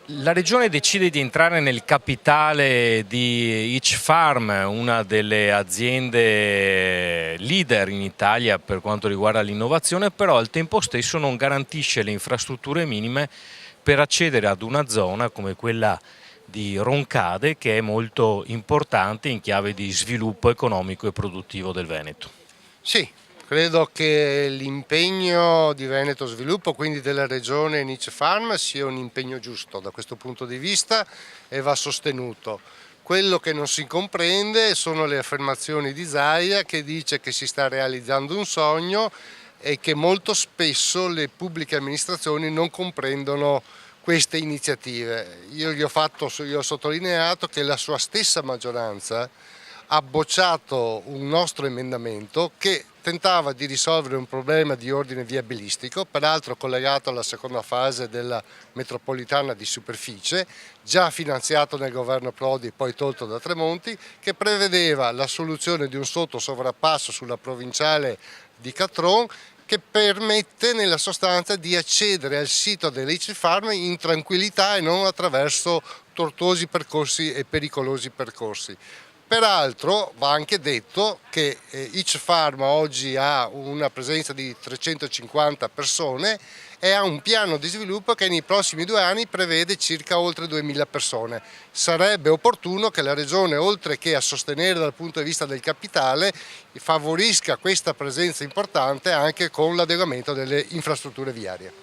La regione decide di entrare nel capitale di Each Farm, una delle aziende leader in Italia per quanto riguarda l'innovazione, però al tempo stesso non garantisce le infrastrutture minime per accedere ad una zona come quella di Roncade, che è molto importante in chiave di sviluppo economico e produttivo del Veneto. Sì, credo che l'impegno di Veneto Sviluppo, quindi della regione Niche Farm, sia un impegno giusto da questo punto di vista e va sostenuto. Quello che non si comprende sono le affermazioni di Zaia, che dice che si sta realizzando un sogno e che molto spesso le pubbliche amministrazioni non comprendono queste iniziative. Io gli ho sottolineato che la sua stessa maggioranza ha bocciato un nostro emendamento che tentava di risolvere un problema di ordine viabilistico, peraltro collegato alla seconda fase della metropolitana di superficie, già finanziato nel governo Prodi e poi tolto da Tremonti, che prevedeva la soluzione di un sottosovrappasso sulla provinciale di Catron, che permette nella sostanza di accedere al sito dell'Each Farm in tranquillità e non attraverso tortuosi percorsi e pericolosi percorsi. Peraltro va anche detto che Each Farm oggi ha una presenza di 350 persone e ha un piano di sviluppo che nei prossimi 2 anni prevede circa oltre 2000 persone. Sarebbe opportuno che la Regione, oltre che a sostenere dal punto di vista del capitale, favorisca questa presenza importante anche con l'adeguamento delle infrastrutture viarie.